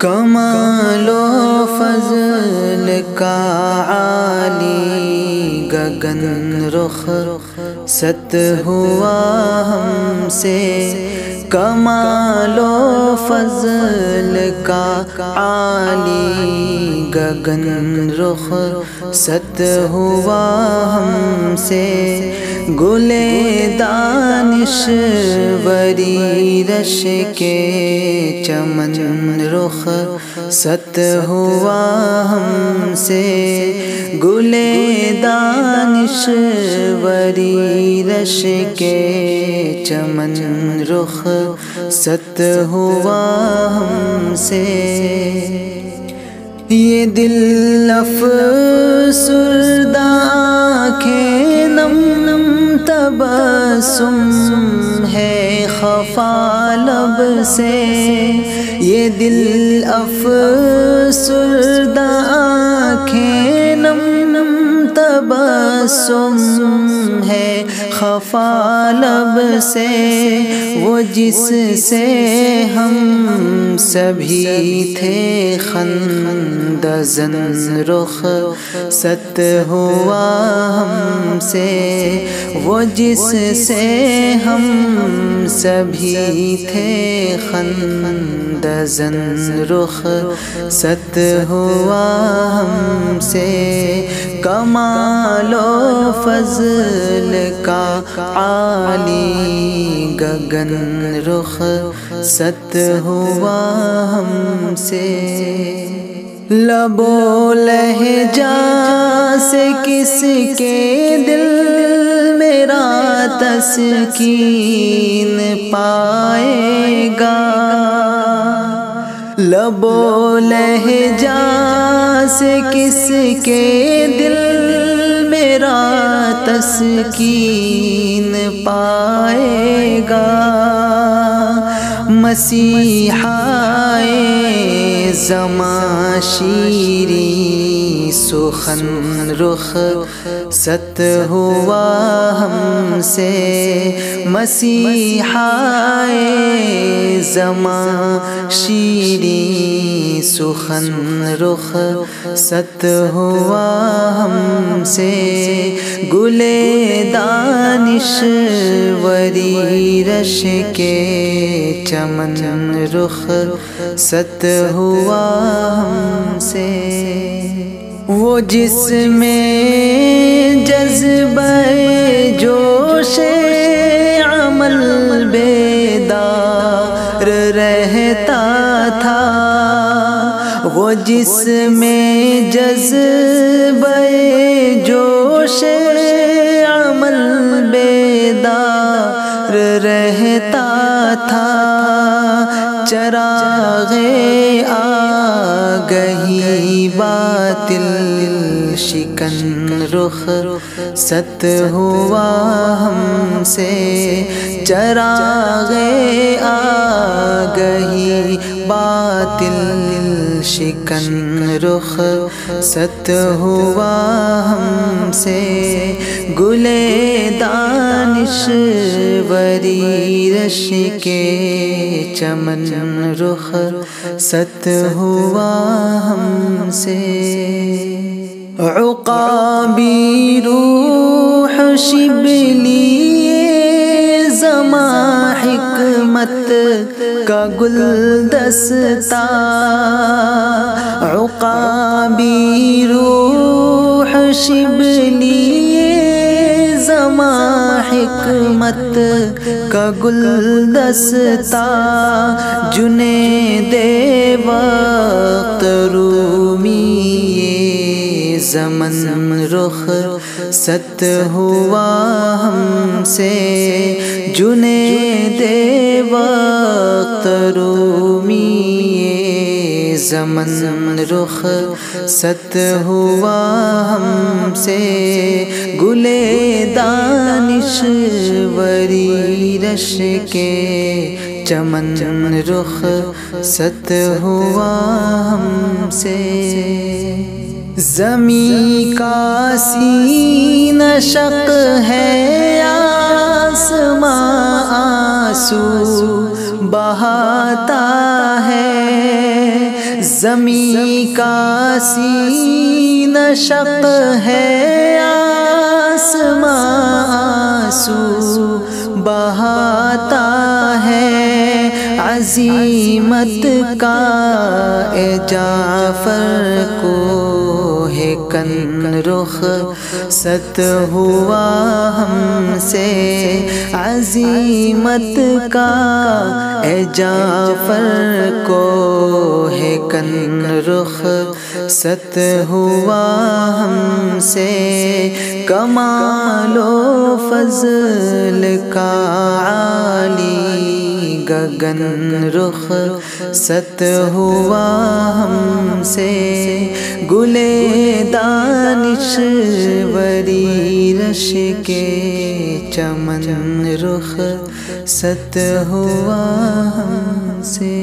کمال و فضل کا عالی گگن رخ ست ہوا ہم سے، کمال و فضل کا عالی گگن رخ ست ہوا ہم سے، گل دانش وری رش کے چمن رخ ست ہوا ہم سے، گل دانش وری رش کے چمن رخ ست ہوا ہم سے، یہ دل افسردہ آنکھیں نم نم تبسم ہے خفا لب سے، یہ دل افسردہ آنکھیں نم نم تبسم ہے خفا لب سے، وہ جس سے ہم سبھی تھے خندہ زن رخ ست ہوا ہم سے، وہ جس سے ہم سبھی تھے خندہ زن رخ ست ہوا ہم سے، کمال و فضل کا عالی گگن رخ ست ہوا ہم سے، لب و لہجہ سے کس کے دل میرا تسکین پائے گا، لب و لہجہ سے کس کے دل میرا تسکین پائے گا، مسیحائے زماں شیریں سخن رخ ست ہوا ہم سے، مسیحائے زماں شیریں سخن رخ ست ہوا ہم سے، گل دانش وری رش کے چمن رخ ست ہوا ہم سے، وہ جس میں جذبہ جوش عمل بیدار رہتا تھا، وہ جس میں جذبہ جوش عمل بیدار رہتا تھا، چراغ آگہی باطل شکن رخ ست ہوا ہم سے، چراغ آگہی باطل شکن رخ ست ہوا ہم سے، گل دانش وری رش کے چمن رخ ست ہوا ہم سے، عقابی روح شبلی زماں حکمت کا گلدستہ، عقابی روح شبلی زماں حکمت کا گلدستہ، جنید وقت رومی زمن رخ ست ہوا ہم سے، جنید وقت رومی زمن رخ ست ہوا ہم سے، گل دانش وری رش کے چمن رخ ست ہوا ہم سے۔ زمیں کا سینہ شق ہے آسماں آنسو بہاتا ہے، زمیں کا سینہ شق ہے آسماں آنسو بہاتا ہے، عزیمت کا اے جعفر کو ہے کن رخ ست ہوا ہم سے، عزیمت کا اے جعفر کو ہے کن رخ ست ہوا ہم سے، کمال و فضل کا عالی گگن رخ ست ہوا ہم سے، گلے دانش وری رش کے چمن رخ ست ہوا ہم سے۔